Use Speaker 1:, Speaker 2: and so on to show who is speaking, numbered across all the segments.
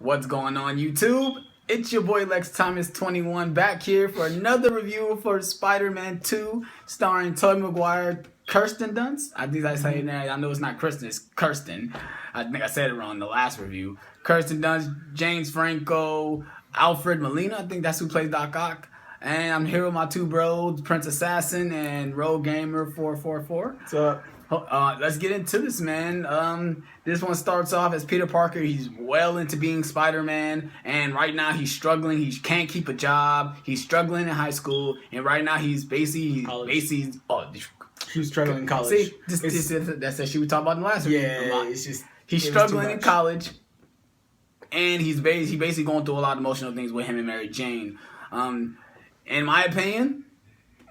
Speaker 1: What's going on, YouTube? It's your boy LexThomas21 back here for another review for Spider-Man 2, starring Tobey Maguire, Kirsten Dunst. I think I say it now. I know it's not Kristen, it's Kirsten. I think I said it wrong in the last review. Kirsten Dunst, James Franco, Alfred Molina. I think that's who plays Doc Ock. And I'm here with my two bros, Prince Assassin and Rogue Gamer 444.
Speaker 2: What's up?
Speaker 1: Let's get into this, man. This one starts off as Peter Parker. He's well into being Spider-Man, and right now he's struggling. He can't keep a job. He's struggling in high school, and right now he's basically
Speaker 2: He's struggling in college.
Speaker 1: See, that's what she was talking about in the last review.
Speaker 2: Yeah, it's just
Speaker 1: he's struggling in college, and he's basically going through a lot of emotional things with him and Mary Jane. In my opinion,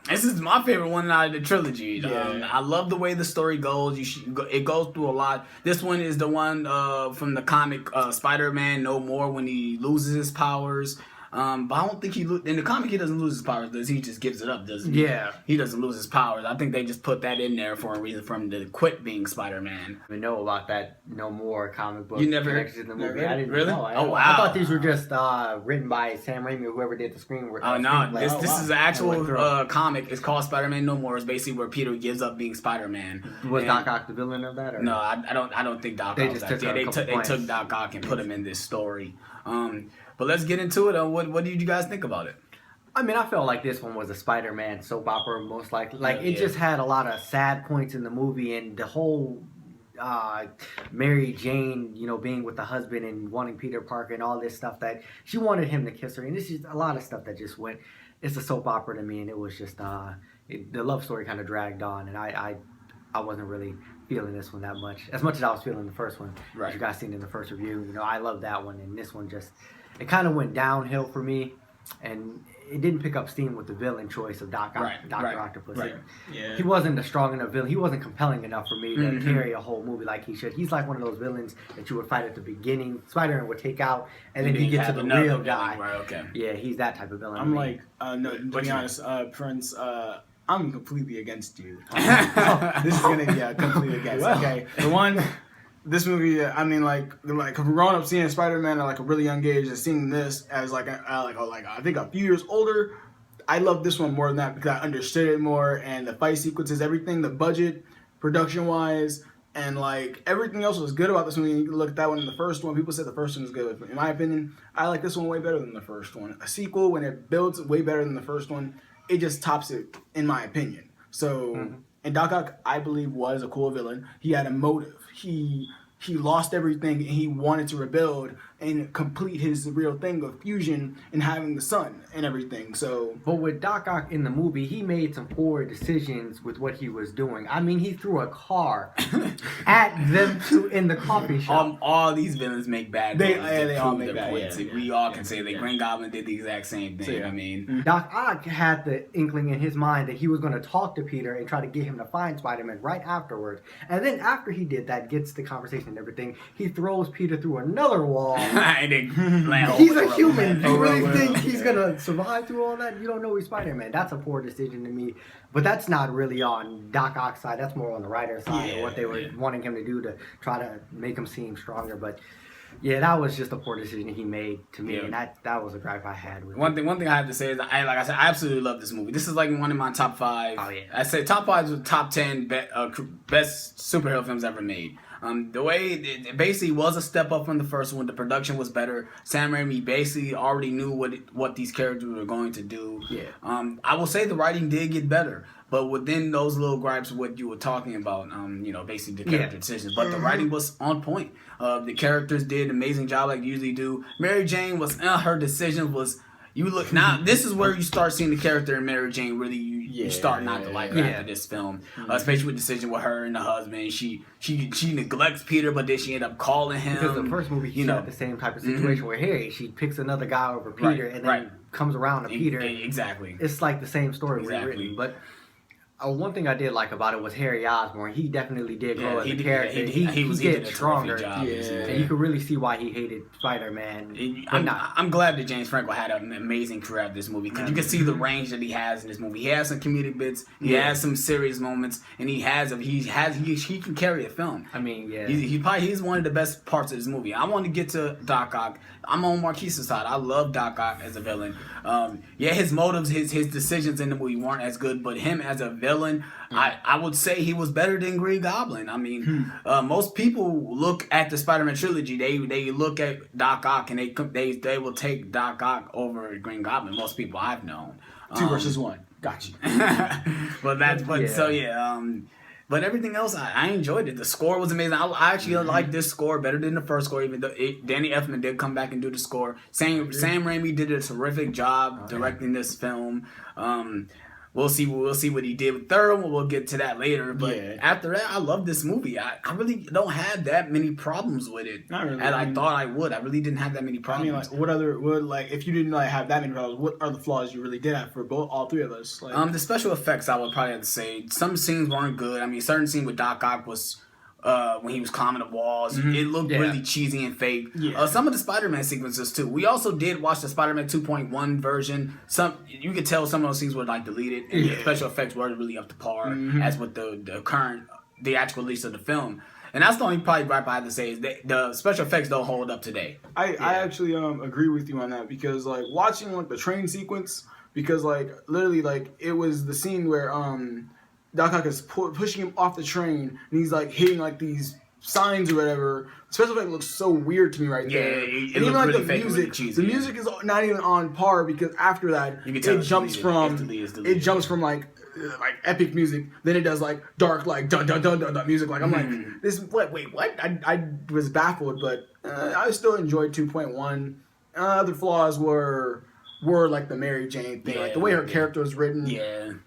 Speaker 1: this is my favorite one out of the trilogy.
Speaker 2: Yeah.
Speaker 1: I love the way the story goes. It goes through a lot. This one is the one from the comic Spider-Man No More, when he loses his powers. But I don't think in the comic he doesn't lose his powers, does he? He just gives it up, doesn't he?
Speaker 2: Yeah.
Speaker 1: He doesn't lose his powers. I think they just put that in there for a reason for him to quit being Spider-Man.
Speaker 3: I know about that No More comic book.
Speaker 1: You never
Speaker 3: connected in the movie.
Speaker 1: Never?
Speaker 3: I didn't
Speaker 1: Really?
Speaker 3: know.
Speaker 1: Oh, wow.
Speaker 3: I thought these were just written by Sam Raimi or whoever did the screenplay.
Speaker 1: Oh no! This is an actual
Speaker 3: wow.
Speaker 1: comic. It's called Spider-Man No More. It's basically where Peter gives up being Spider-Man.
Speaker 3: Was Doc Ock the villain of that? Or?
Speaker 1: No, I don't think Doc
Speaker 3: They
Speaker 1: Ock.
Speaker 3: just
Speaker 1: Was
Speaker 3: took
Speaker 1: they
Speaker 3: a couple
Speaker 1: took
Speaker 3: points.
Speaker 1: Doc Ock and put him in this story. But let's get into it. What did you guys think about it?
Speaker 3: I mean, I felt like this one was a Spider-Man soap opera, most likely. Like, it
Speaker 1: Yeah.
Speaker 3: just had a lot of sad points in the movie, and the whole Mary Jane, being with the husband and wanting Peter Parker and all this stuff that she wanted him to kiss her. And this is a lot of stuff that just went. It's a soap opera to me, and it was just the love story kind of dragged on, and I wasn't really feeling this one that much as I was feeling the first one.
Speaker 1: Right.
Speaker 3: As you guys seen in the first review, I love that one, and this one it kind of went downhill for me, and it didn't pick up steam with the villain choice of Dr. Octopus.
Speaker 1: Right.
Speaker 2: Yeah.
Speaker 3: He wasn't a strong enough villain. He wasn't compelling enough for me to carry a whole movie like he should. He's like one of those villains that you would fight at the beginning. Spider-Man would take out, and then he'd get to the real guy.
Speaker 1: Right, okay.
Speaker 3: Yeah, he's that type of villain.
Speaker 2: I'm like, no, to be honest, Prince, I'm completely against you. This is gonna be completely against.
Speaker 1: Well.
Speaker 2: Okay, this movie, I mean, like growing up seeing Spider-Man at like a really young age and seeing this as I think a few years older, I love this one more than that because I understood it more, and the fight sequences, everything, the budget, production-wise, and like everything else was good about this movie. You look at that one in the first one, people said the first one was good. In my opinion, I like this one way better than the first one. A sequel, when it builds way better than the first one, it just tops it, in my opinion. So, and Doc Ock, I believe, was a cool villain. He had a motive. He lost everything, and he wanted to rebuild and complete his real thing of fusion and having the sun and everything. So,
Speaker 3: but with Doc Ock in the movie, he made some poor decisions with what he was doing. I mean, he threw a car at them two in the coffee shop.
Speaker 1: All these villains make bad
Speaker 2: They
Speaker 1: moves to
Speaker 2: all
Speaker 1: prove
Speaker 2: make
Speaker 1: their
Speaker 2: bad,
Speaker 1: points.
Speaker 2: yeah.
Speaker 1: We all can say that Green Goblin did the exact same thing.
Speaker 2: So, yeah.
Speaker 1: I mean,
Speaker 3: Doc Ock had the inkling in his mind that he was going to talk to Peter and try to get him to find Spider-Man right afterwards. And then after he did that, gets the conversation and everything, he throws Peter through another wall.
Speaker 1: and then
Speaker 3: He's a human. Do you really
Speaker 2: well,
Speaker 3: think he's going to survive through all that? You don't know he's Spider-Man. That's a poor decision to me. But that's not really on Doc Ock's side. That's more on the writer's side of what they were wanting him to do to try to make him seem stronger. But yeah, that was just a poor decision he made to me, and that was a gripe I had with
Speaker 1: One thing I have to say is, I absolutely love this movie. This is like one of my top 5.
Speaker 3: Oh, yeah.
Speaker 1: I say top 5 was top 10 best superhero films ever made. The way it basically was a step up from the first one. The production was better. Sam Raimi basically already knew what these characters were going to do.
Speaker 3: Yeah.
Speaker 1: I will say the writing did get better, but within those little gripes, what you were talking about, basically the character decisions. But the writing was on point. The characters did an amazing job, like they usually do. Mary Jane her decision was. You look now. This is where you start seeing the character in Mary Jane really. You start not to like her after this film, especially with the decision with her and the husband. She neglects Peter, but then she ended up calling him.
Speaker 3: Because the first movie, he had the same type of situation where she picks another guy over Peter, and then comes around to Peter.
Speaker 1: Exactly.
Speaker 3: It's like the same story
Speaker 1: Exactly.
Speaker 3: rewritten, but One thing I did like about it was Harry Osborn. He definitely did grow as a character.
Speaker 1: He
Speaker 3: He
Speaker 1: did
Speaker 3: get
Speaker 1: a
Speaker 3: stronger.
Speaker 1: terrific job.
Speaker 3: And you could really see why he hated Spider-Man.
Speaker 1: I'm glad that James Franco had an amazing career at this movie because you can see the range that he has in this movie. He has some comedic bits, he has some serious moments, and he can carry a film.
Speaker 3: I mean, yeah,
Speaker 1: he's one of the best parts of this movie. I want to get to Doc Ock. I'm on Marquise's side. I love Doc Ock as a villain. His motives, his decisions in the movie weren't as good, but him as a villain, I would say he was better than Green Goblin. I mean, most people look at the Spider-Man trilogy. They look at Doc Ock and they will take Doc Ock over Green Goblin. Most people I've known.
Speaker 2: 2 versus 1. Got you.
Speaker 1: But everything else, I enjoyed it. The score was amazing. I actually like this score better than the first score, even though Danny Elfman did come back and do the score. Sam Raimi did a terrific job directing this film. We'll see what he did with third one. We'll get to that later. But after that, I love this movie. I really don't have that many problems with it.
Speaker 2: Not really.
Speaker 1: And I thought I would. I really didn't have that many problems.
Speaker 2: I mean, if you didn't have that many problems, what are the flaws you really did have for all three of us?
Speaker 1: The special effects, I would probably have to say some scenes weren't good. I mean, certain scene with Doc Ock was when he was climbing the walls. It looked really cheesy and fake. Some of the Spider-Man sequences too. We also did watch the Spider-Man 2.1 version. You could tell some of those scenes were deleted, and the special effects weren't really up to par as with the current theatrical release of the film. And that's the only probably gripe I have to say is that the special effects don't hold up today.
Speaker 2: I actually agree with you on that because watching the train sequence, because literally it was the scene where Doc Ock is pushing him off the train, and he's hitting these signs or whatever. The special effect looks so weird to me there.
Speaker 1: It
Speaker 2: and even
Speaker 1: really
Speaker 2: the
Speaker 1: fake,
Speaker 2: music,
Speaker 1: really cheesy,
Speaker 2: the music is not even on par because after that it jumps from epic music, then it does dark dun dun dun dun dun music. I'm this wait what? I was baffled, but I still enjoyed 2.1. Other flaws were the Mary Jane thing, the way her character was written.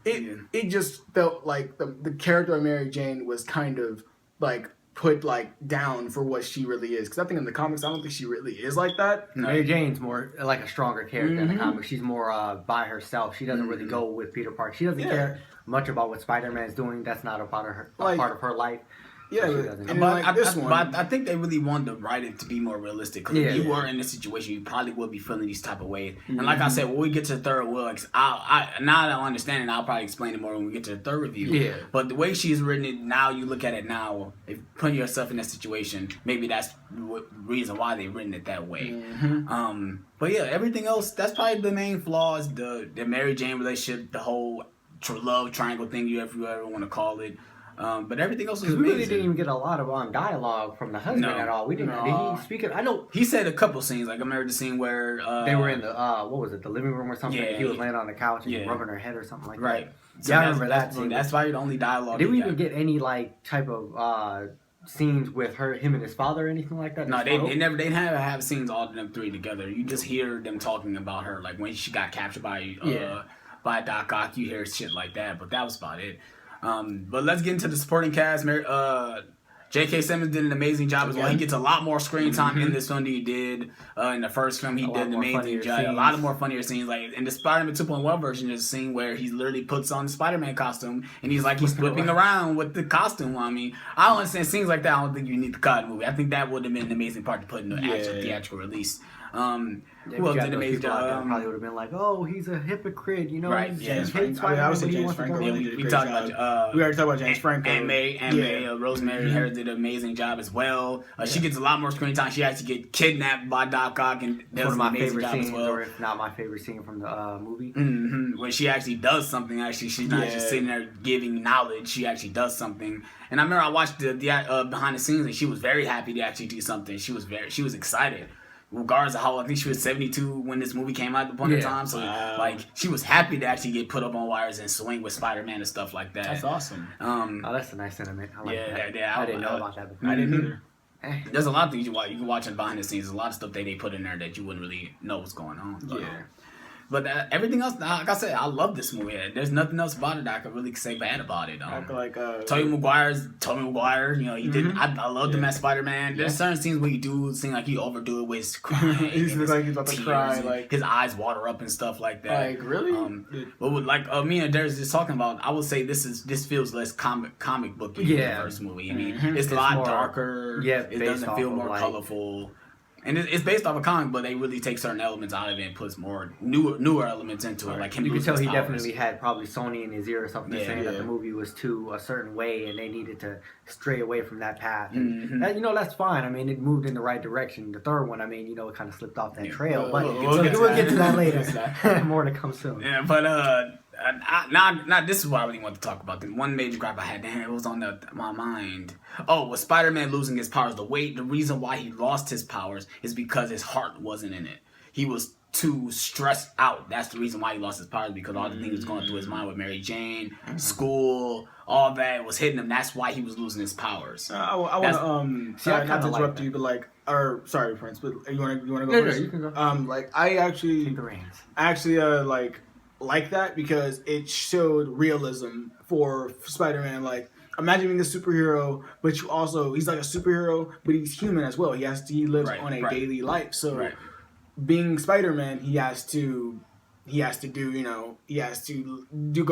Speaker 2: It just felt like the character of Mary Jane was kind of put down for what she really is. Because I think in the comics, I don't think she really is like that.
Speaker 3: No. Mary Jane's more a stronger character in the comics. She's more by herself. She doesn't really go with Peter Parker. She doesn't care much about what Spider-Man's doing. That's not a part of her life.
Speaker 2: Yeah,
Speaker 1: but I think they really wanted to write it to be more realistic. Because if you were in this situation, you probably would be feeling these type of ways. And like I said, when we get to the third, now that I understand it, I'll probably explain it more when we get to the third review.
Speaker 3: Yeah.
Speaker 1: But the way she's written it now, you look at it now, if putting yourself in that situation, maybe that's the reason why they've written it that way. But yeah, everything else, that's probably the main flaws. The Mary Jane relationship, the whole love triangle thing, if you ever want to call it. But everything else was amazing.
Speaker 3: We really didn't even get a lot of dialogue from the husband at all. We didn't. Did he speak it? I know
Speaker 1: he said a couple scenes. I remember the scene where
Speaker 3: they were in the what was it, the living room or something? Yeah, he was laying on the couch and rubbing her head or something like that.
Speaker 1: Right.
Speaker 3: So I remember that scene.
Speaker 1: That's probably the only dialogue.
Speaker 3: Did we even get any type of scenes with him and his father or anything like that?
Speaker 1: No, they never. They never have scenes all of them three together. You just hear them talking about her, when she got captured by Doc Ock. You hear shit like that, but that was about it. But let's get into the supporting cast. J.K. Simmons did an amazing job as well. He gets a lot more screen time in this film than he did in the first film. He did an amazing job. A lot of more funnier scenes. In the Spider-Man 2.1 version, there's a scene where he literally puts on the Spider-Man costume and he's whipping around with the costume. I mean, I don't understand scenes like that. I don't think you need to cut a movie. I think that would have been an amazing part to put in the actual theatrical release. Who else did an amazing job?
Speaker 3: Probably would have been oh, he's a hypocrite,
Speaker 1: Right.
Speaker 2: James Franco. I would say James Franco.
Speaker 1: We already talked about James Franco. And May, Rosemary Harris did an amazing job as well. She gets a lot more screen time. She actually gets kidnapped by Doc Ock, and does one of my favorite scenes, or if
Speaker 3: not my favorite scene from the movie.
Speaker 1: When she actually does something. Actually, she's not just sitting there giving knowledge. She actually does something. And I remember I watched the behind the scenes, and she was very happy to actually do something. She was excited. Regardless of how, I think she was 72 when this movie came out at the point in time. So, she was happy to actually get put up on wires and swing with Spider-Man and stuff like that.
Speaker 2: That's awesome.
Speaker 3: That's a nice sentiment. I like that. I didn't know about that before.
Speaker 2: I didn't either.
Speaker 1: There's a lot of things you can watch in behind the scenes. There's a lot of stuff they put in there that you wouldn't really know what's going on. But, But everything else, like I said, I love this movie. There's nothing else about it that I could really say bad about it. Tobey Maguire. You know, he did. I loved him as Spider-Man. There's certain scenes where he do seem like he overdo it with his crying.
Speaker 2: He looks like he's about to cry. Like
Speaker 1: his eyes water up and stuff like that.
Speaker 2: Like really?
Speaker 1: But with, like me and Darius just talking about, I would say this feels less comic book than the first movie. I mean, it's a lot darker.
Speaker 3: Yeah,
Speaker 1: it doesn't feel more colorful. And it's based off a comic, but they really take certain elements out of it and puts more newer elements into it. Like him,
Speaker 3: you can tell he
Speaker 1: powers.
Speaker 3: definitely had probably Sony in his ear or something saying that the movie was too a certain way and they needed to stray away from that path. And that, that's fine. I mean, it moved in the right direction. The third one, I mean, it kind of slipped off that trail. But we'll get to that later. More to come soon.
Speaker 1: Yeah, but now this is what I really want to talk about. The one major gripe I had, damn, it was on my mind. Oh, was Spider-Man losing his powers? The reason why he lost his powers is because his heart wasn't in it. He was too stressed out. That's the reason why he lost his powers, because all the things was going through his mind with Mary Jane, school, all that was hitting him. That's why he was losing his powers.
Speaker 2: I want to sorry, not to interrupt you, but sorry, Prince, but you want to go first?
Speaker 3: You can go.
Speaker 2: I actually
Speaker 3: Take the reins.
Speaker 2: Like that because it showed realism for Spider-Man. Like, imagine being a superhero, but he's like a superhero, but he's human as well. He lives on a daily life. So being Spider-Man, he has to go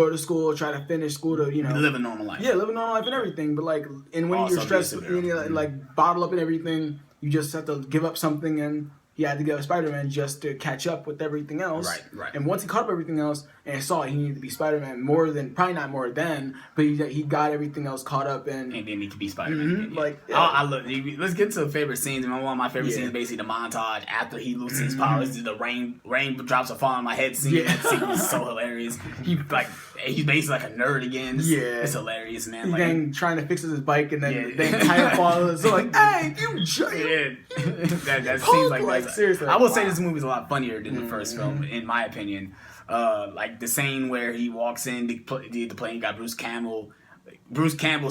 Speaker 2: to school, try to finish school to,
Speaker 1: live a normal life.
Speaker 2: Yeah, live a normal life and everything. But and when you're stressed, bottle up and everything, you just have to give up something, and he had to go Spider-Man just to catch up with everything else.
Speaker 1: Right.
Speaker 2: And once he caught up everything else and saw he needed to be Spider-Man probably not more than, but he got everything else caught up and
Speaker 1: didn't need to be Spider-Man.
Speaker 2: I
Speaker 1: love. Let's get to favorite scenes. One of my favorite scenes is basically the montage after he loses his powers. The rain drops are falling on my head scene.
Speaker 2: Yeah.
Speaker 1: That scene was so hilarious. He's basically like a nerd again. It's hilarious, man.
Speaker 2: He's then trying to fix his bike and then tire falls. So hey, you giant.
Speaker 1: That seems like
Speaker 2: seriously.
Speaker 1: I would say this movie's a lot funnier than the first film, in my opinion. Like the scene where he walks in the plane, you got Bruce Campbell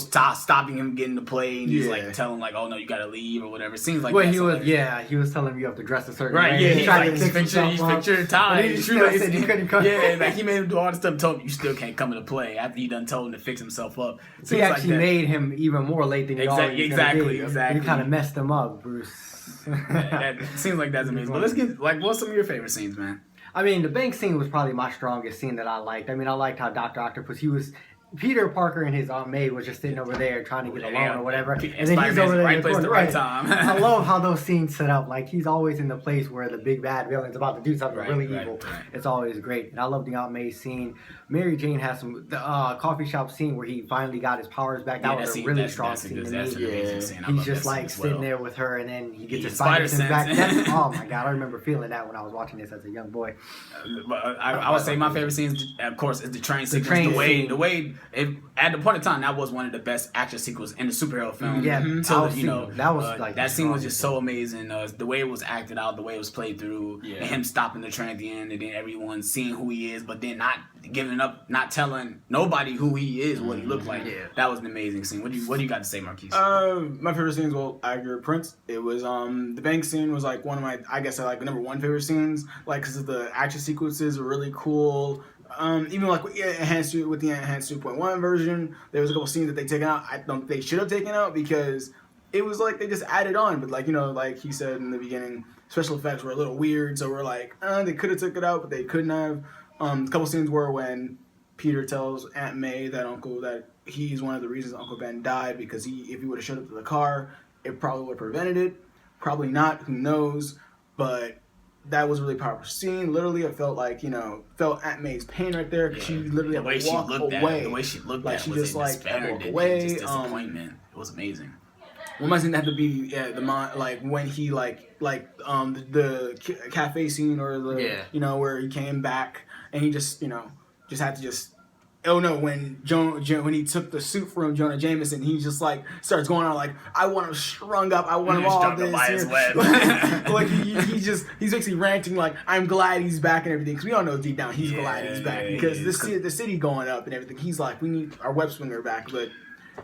Speaker 1: stopping him getting the plane. He's like telling him, like, oh no, you gotta leave or whatever. It seems like
Speaker 3: he was telling him you have to dress a certain way.
Speaker 1: Yeah,
Speaker 3: he's
Speaker 1: trying to picture the time.
Speaker 3: He couldn't come.
Speaker 1: Yeah, like he made him do all the stuff, told him you still can't come into play after he done told him to fix himself up.
Speaker 3: So he actually made him even more late than he already
Speaker 1: Exactly.
Speaker 3: He kind of messed him up, Bruce.
Speaker 1: That seems like that's amazing. But let's get what's some of your favorite scenes, man?
Speaker 3: I mean, the bank scene was probably my strongest scene that I liked. I mean, I liked how Dr. Octopus, Peter Parker and his Aunt May was just sitting over there trying to get a loan or whatever. And then he's over there
Speaker 1: right place at the right time.
Speaker 3: I love how those scenes set up. Like, he's always in the place where the big bad villain's about to do something really evil. Right. It's always great. And I love the Aunt May scene. Mary Jane has the coffee shop scene where he finally got his powers back. That was a really strong scene to me. He's just like sitting there with her, and then he gets his spider sense back. Oh my God, I remember feeling that when I was watching this as a young boy.
Speaker 1: I would say my favorite scenes, of course, is the train sequence. The way at the point in time, that was one of the best action sequences in the superhero film.
Speaker 3: Yeah,
Speaker 1: that scene was just so amazing. The way it was acted out, the way it was played through, and him stopping the train at the end, and then everyone seeing who he is, but then not giving up, not telling nobody who he is, what he looked like. Yeah. That was an amazing scene. What do you got to say, Marquise?
Speaker 2: My favorite scenes, I agree with Prince. It was the bank scene was like one of my, I guess the number one favorite scenes, like because the action sequences were really cool. Even like with the Enhanced 2.1 version, there was a couple scenes that they taken out. I don't think they should have taken out because it was like they just added on. But like he said in the beginning, special effects were a little weird, so we're like, they could have took it out, but they couldn't have. A couple scenes were when Peter tells Aunt May that he's one of the reasons Uncle Ben died, because if he would have showed up to the car, it probably would have prevented it. Probably not. Who knows? But that was a really powerful scene. Literally, I felt like, felt Aunt May's pain right there, because she literally
Speaker 1: the way she looked
Speaker 2: away.
Speaker 1: The way she looked
Speaker 2: like
Speaker 1: at
Speaker 2: she
Speaker 1: was
Speaker 2: just like
Speaker 1: walk
Speaker 2: away.
Speaker 1: Just disappointment. It was amazing.
Speaker 2: One might have to be when he the cafe scene or the where he came back and he just had to just. Oh no! When he took the suit from Jonah Jameson, he just starts going on like, I want him strung up, I want him all this. He's basically ranting like, I'm glad he's back and everything, because we all know deep down he's glad he's back, because the city going up and everything. He's like, we need our web swinger back, but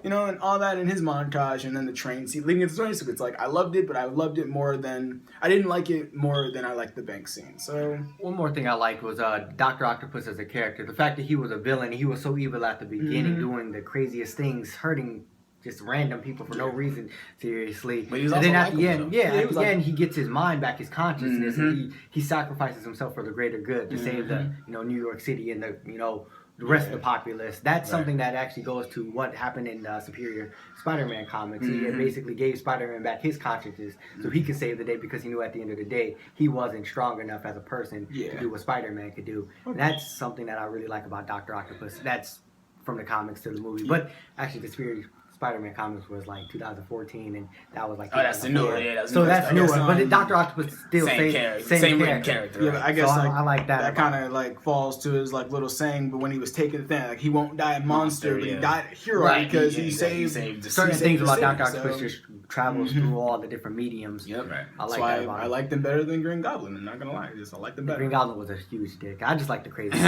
Speaker 2: you know, and all that in his montage, and then the train scene, leading into the train sequence. Like, I loved it, but I loved it more than I didn't like it more than I liked the bank scene. So
Speaker 3: one more thing I liked was Dr. Octopus as a character. The fact that he was a villain, he was so evil at the beginning, doing the craziest things, hurting just random people for no reason, seriously.
Speaker 1: But he was
Speaker 3: and
Speaker 1: also
Speaker 3: then at the
Speaker 1: likable,
Speaker 3: end,
Speaker 1: though.
Speaker 3: at the end, he gets his mind back, his consciousness, and he sacrifices himself for the greater good to save the New York City and the rest of the populace. That's something that actually goes to what happened in Superior Spider-Man comics. He had basically gave Spider-Man back his consciousness so he could save the day, because he knew at the end of the day he wasn't strong enough as a person to do what Spider-Man could do. And that's something that I really like about Dr. Octopus. That's from the comics to the movie. But actually, the Superior Spider-Man comics was like 2014, and that was like
Speaker 1: that's the newer. Yeah, that's
Speaker 3: that's newer.
Speaker 1: stuff.
Speaker 3: But Dr. Octopus still
Speaker 1: same character.
Speaker 2: yeah, but I guess
Speaker 3: So
Speaker 2: like
Speaker 3: I like that.
Speaker 2: That kind of like falls to his like little saying. But when he was taking the thing, like he won't die a monster, but he died a hero because he saved
Speaker 3: certain things about Dr. Octopus
Speaker 2: so.
Speaker 3: just travels through all the different mediums.
Speaker 1: Yep. Right.
Speaker 3: I like
Speaker 2: So
Speaker 3: that about
Speaker 2: I
Speaker 3: him.
Speaker 2: like them better than Green Goblin. I'm not gonna lie, I like them better.
Speaker 3: Green Goblin was a huge dick. I just like the crazy.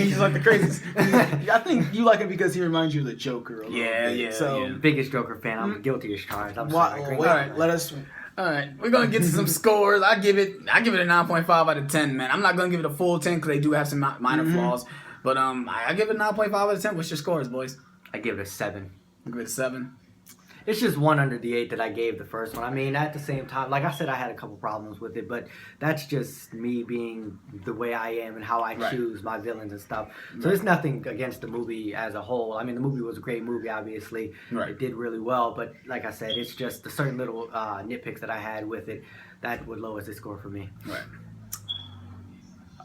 Speaker 2: He's like the craziest. I think you like it because he reminds you of the Joker a little bit. So
Speaker 3: Biggest Joker fan. I'm guilty as charged. I'm
Speaker 2: all
Speaker 3: sorry. Green
Speaker 2: right,
Speaker 3: Goblin.
Speaker 2: let us.
Speaker 1: All right, we're gonna get to some scores. I give it a 9.5 out of 10, man. I'm not gonna give it a full 10 because they do have some minor flaws, but I give it a 9.5 out of 10. What's your scores, boys?
Speaker 3: I give it a 7.
Speaker 1: I give it a 7.
Speaker 3: It's just 1 under the 8 that I gave the first one. I mean, at the same time, like I said, I had a couple problems with it, but that's just me being the way I am and how I choose my villains and stuff. So there's nothing against the movie as a whole. I mean, the movie was a great movie, obviously.
Speaker 1: Right.
Speaker 3: It did really well, but like I said, it's just the certain little nitpicks that I had with it that would lower the score for me.
Speaker 1: Right.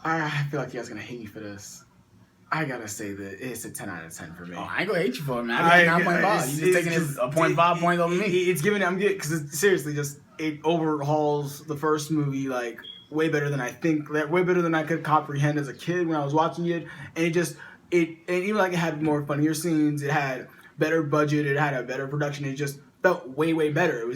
Speaker 2: I feel like you guys are gonna hate me for this. I gotta say that it's a 10 out of 10 for me.
Speaker 1: Oh, I ain't gonna hate you for it, man. I give it 9.5. You just taking it a 0.5 point over me.
Speaker 2: It's giving. I'm getting because it's seriously just it overhauls the first movie like way better than I think. Way better than I could comprehend as a kid when I was watching it. And and even like it had more funnier scenes. It had better budget. It had a better production. It just felt way better. It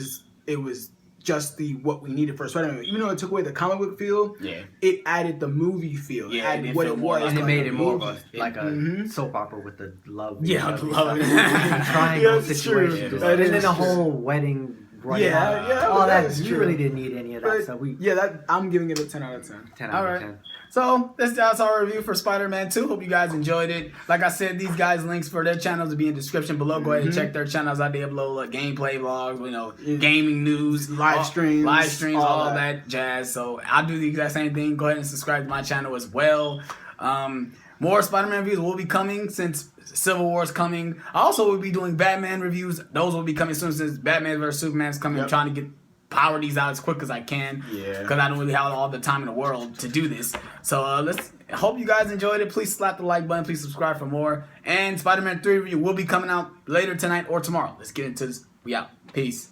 Speaker 2: was just what we needed for Spider-Man. Even though it took away the comic book feel, it added the movie feel.
Speaker 1: Yeah,
Speaker 2: it added what it was.
Speaker 3: And it made it more of
Speaker 2: movie.
Speaker 3: a soap opera with the love.
Speaker 1: Yeah, love it.
Speaker 3: Triangle
Speaker 2: that's true.
Speaker 3: situation.
Speaker 2: That
Speaker 3: And
Speaker 2: is
Speaker 3: then the
Speaker 2: true.
Speaker 3: whole wedding.
Speaker 2: All
Speaker 3: that
Speaker 2: is
Speaker 3: you
Speaker 2: true.
Speaker 3: really didn't need any of that. So
Speaker 2: I'm giving it a 10 out of 10.
Speaker 3: 10 out
Speaker 1: All
Speaker 3: of
Speaker 1: right.
Speaker 3: 10.
Speaker 1: So that's our review for Spider-Man 2. Hope you guys enjoyed it. Like I said, these guys' links for their channels will be in the description below. Go ahead and check their channels out. They upload gameplay vlogs, gaming news,
Speaker 2: live streams,
Speaker 1: all that jazz. So I'll do the exact same thing. Go ahead and subscribe to my channel as well. More Spider-Man reviews will be coming since Civil War is coming. I also will be doing Batman reviews. Those will be coming soon since Batman vs Superman is coming. I'm trying to power these out as quick as I can. Because I don't really have all the time in the world to do this. So hope you guys enjoyed it. Please slap the like button. Please subscribe for more. And Spider-Man 3 review will be coming out later tonight or tomorrow. Let's get into this. We out. Peace.